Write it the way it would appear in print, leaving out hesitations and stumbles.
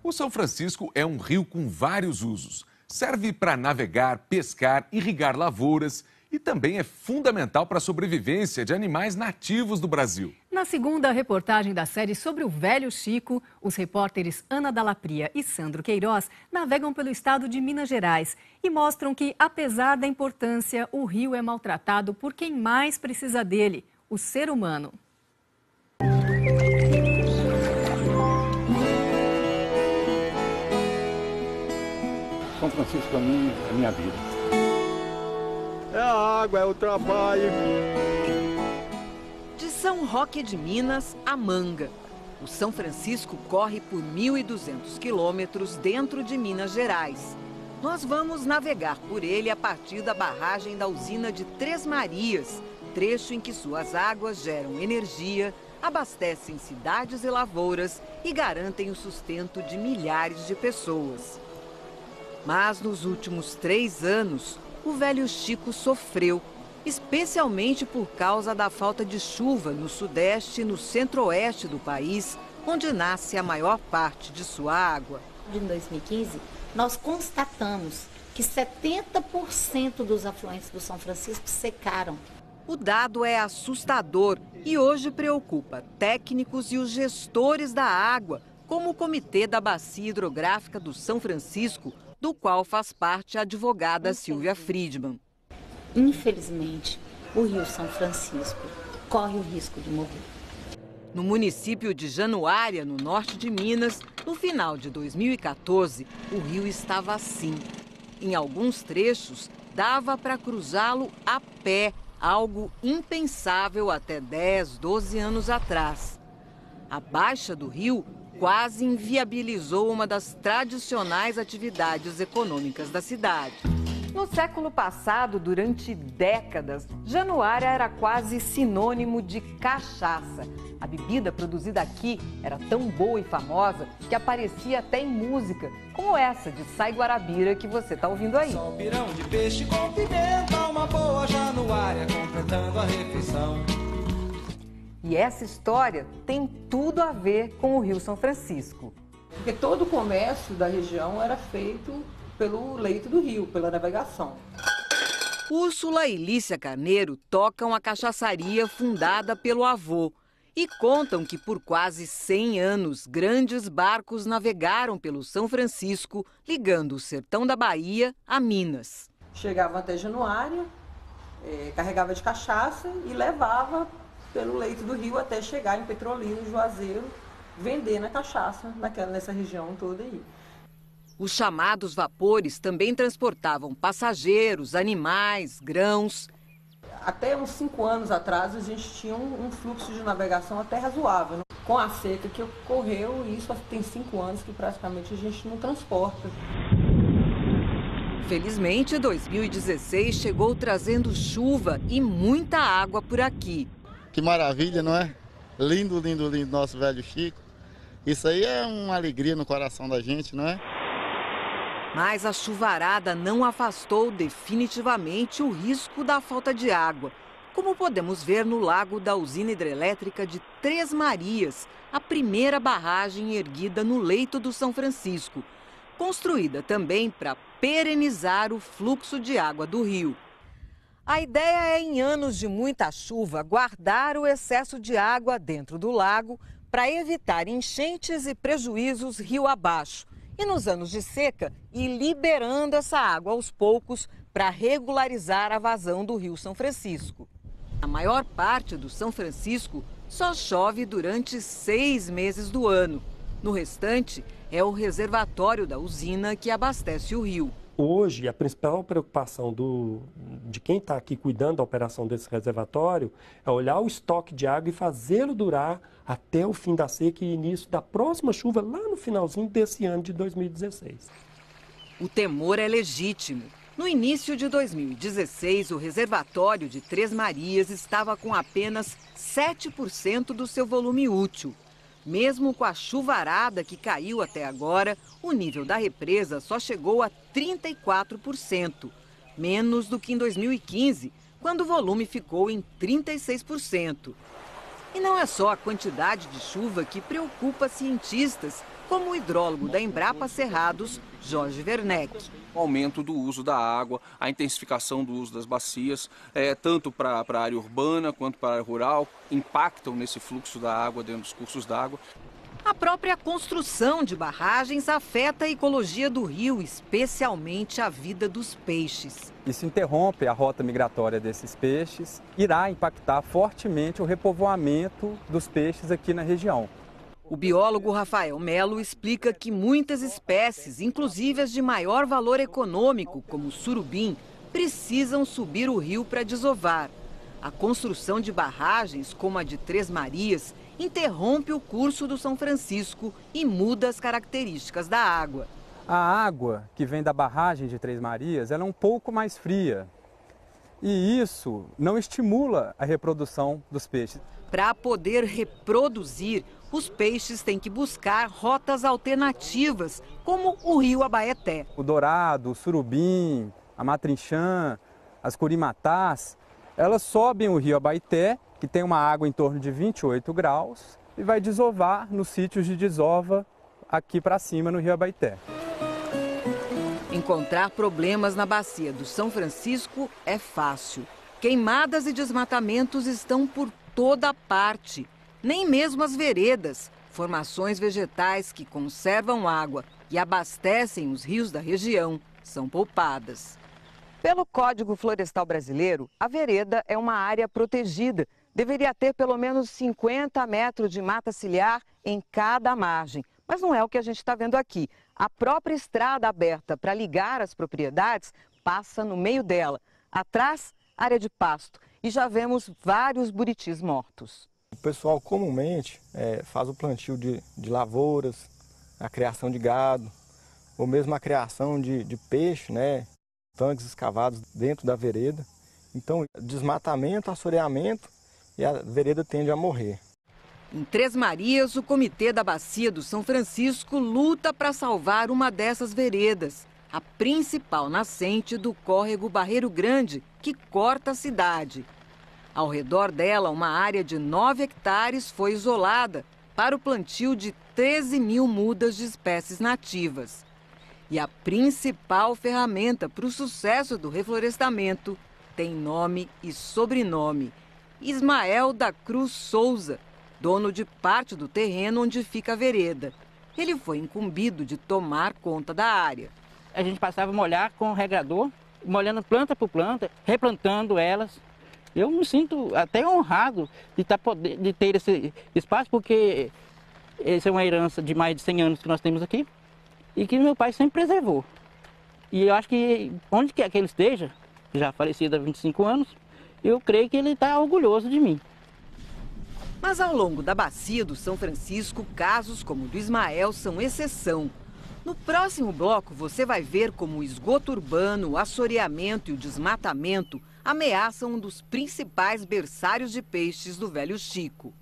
O São Francisco é um rio com vários usos. Serve para navegar, pescar, irrigar lavouras e também é fundamental para a sobrevivência de animais nativos do Brasil. Na segunda reportagem da série sobre o Velho Chico, os repórteres Ana Dalapria e Sandro Queiroz navegam pelo estado de Minas Gerais e mostram que, apesar da importância, o rio é maltratado por quem mais precisa dele, o ser humano. São Francisco para mim é a minha vida. É a água, é o trabalho. De São Roque de Minas a Manga. O São Francisco corre por 1.200 quilômetros dentro de Minas Gerais. Nós vamos navegar por ele a partir da barragem da usina de Três Marias, trecho em que suas águas geram energia, abastecem cidades e lavouras e garantem o sustento de milhares de pessoas. Mas nos últimos 3 anos, o Velho Chico sofreu, especialmente por causa da falta de chuva no sudeste e no centro-oeste do país, onde nasce a maior parte de sua água. Em 2015, nós constatamos que 70% dos afluentes do São Francisco secaram. O dado é assustador e hoje preocupa técnicos e os gestores da água, como o Comitê da Bacia Hidrográfica do São Francisco, do qual faz parte a advogada Silvia Friedman. Infelizmente, o Rio São Francisco corre o risco de morrer. No município de Januária, no norte de Minas, no final de 2014, o rio estava assim. Em alguns trechos, dava para cruzá-lo a pé, algo impensável até 10, 12 anos atrás. A baixa do rio quase inviabilizou uma das tradicionais atividades econômicas da cidade. No século passado, durante décadas, Januária era quase sinônimo de cachaça. A bebida produzida aqui era tão boa e famosa que aparecia até em música, como essa de Sai Guarabira que você está ouvindo aí. Só pirão de peixe com pimenta, uma boa Januária completando a refeição. E essa história tem tudo a ver com o Rio São Francisco. Porque todo o comércio da região era feito pelo leito do rio, pela navegação. Úrsula e Lícia Carneiro tocam a cachaçaria fundada pelo avô e contam que por quase 100 anos grandes barcos navegaram pelo São Francisco, ligando o sertão da Bahia a Minas. Chegava até Januária, carregava de cachaça e levava pelo leito do rio até chegar em Petrolina, Juazeiro, vendendo a cachaça nessa região toda aí. Os chamados vapores também transportavam passageiros, animais, grãos. Até uns 5 anos atrás, a gente tinha um fluxo de navegação até razoável. Com a seca que ocorreu, isso tem 5 anos que praticamente a gente não transporta. Felizmente, 2016 chegou trazendo chuva e muita água por aqui. Que maravilha, não é? Lindo, lindo, lindo nosso Velho Chico. Isso aí é uma alegria no coração da gente, não é? Mas a chuvarada não afastou definitivamente o risco da falta de água, como podemos ver no lago da usina hidrelétrica de Três Marias, a primeira barragem erguida no leito do São Francisco, construída também para perenizar o fluxo de água do rio. A ideia é, em anos de muita chuva, guardar o excesso de água dentro do lago para evitar enchentes e prejuízos rio abaixo. E nos anos de seca, ir liberando essa água aos poucos para regularizar a vazão do Rio São Francisco. A maior parte do São Francisco só chove durante 6 meses do ano. No restante, é o reservatório da usina que abastece o rio. Hoje, a principal preocupação de quem está aqui cuidando da operação desse reservatório é olhar o estoque de água e fazê-lo durar até o fim da seca e início da próxima chuva, lá no finalzinho desse ano de 2016. O temor é legítimo. No início de 2016, o reservatório de Três Marias estava com apenas 7% do seu volume útil. Mesmo com a chuvarada que caiu até agora, o nível da represa só chegou a 34%, menos do que em 2015, quando o volume ficou em 36%. E não é só a quantidade de chuva que preocupa cientistas como o hidrólogo da Embrapa Cerrados, Jorge Werneck. O aumento do uso da água, a intensificação do uso das bacias, tanto para a área urbana quanto para a área rural, impactam nesse fluxo da água dentro dos cursos d'água. A própria construção de barragens afeta a ecologia do rio, especialmente a vida dos peixes. Isso interrompe a rota migratória desses peixes, irá impactar fortemente o repovoamento dos peixes aqui na região. O biólogo Rafael Melo explica que muitas espécies, inclusive as de maior valor econômico, como o surubim, precisam subir o rio para desovar. A construção de barragens, como a de Três Marias, interrompe o curso do São Francisco e muda as características da água. A água que vem da barragem de Três Marias ela é um pouco mais fria e isso não estimula a reprodução dos peixes. Para poder reproduzir, os peixes têm que buscar rotas alternativas, como o rio Abaeté. O dourado, o surubim, a matrinchã, as curimatás, elas sobem o rio Abaeté, que tem uma água em torno de 28 graus, e vai desovar nos sítios de desova aqui para cima no rio Abaeté. Encontrar problemas na bacia do São Francisco é fácil. Queimadas e desmatamentos estão por toda parte. Nem mesmo as veredas, formações vegetais que conservam água e abastecem os rios da região, são poupadas. Pelo Código Florestal Brasileiro, a vereda é uma área protegida. Deveria ter pelo menos 50 metros de mata ciliar em cada margem. Mas não é o que a gente está vendo aqui. A própria estrada aberta para ligar as propriedades passa no meio dela. Atrás, área de pasto. E já vemos vários buritis mortos. O pessoal comumente faz o plantio de lavouras, a criação de gado, ou mesmo a criação de peixe, né? Tanques escavados dentro da vereda. Então, desmatamento, assoreamento e a vereda tende a morrer. Em Três Marias, o Comitê da Bacia do São Francisco luta para salvar uma dessas veredas, a principal nascente do córrego Barreiro Grande, que corta a cidade. Ao redor dela, uma área de 9 hectares foi isolada para o plantio de 13 mil mudas de espécies nativas. E a principal ferramenta para o sucesso do reflorestamento tem nome e sobrenome: Ismael da Cruz Souza, dono de parte do terreno onde fica a vereda. Ele foi incumbido de tomar conta da área. A gente passava a molhar com o regador, molhando planta por planta, replantando elas. Eu me sinto até honrado de ter esse espaço, porque essa é uma herança de mais de 100 anos que nós temos aqui e que meu pai sempre preservou. E eu acho que onde quer que ele esteja, já falecido há 25 anos, eu creio que ele está orgulhoso de mim. Mas ao longo da bacia do São Francisco, casos como o do Ismael são exceção. No próximo bloco, você vai ver como o esgoto urbano, o assoreamento e o desmatamento ameaçam um dos principais berçários de peixes do Velho Chico.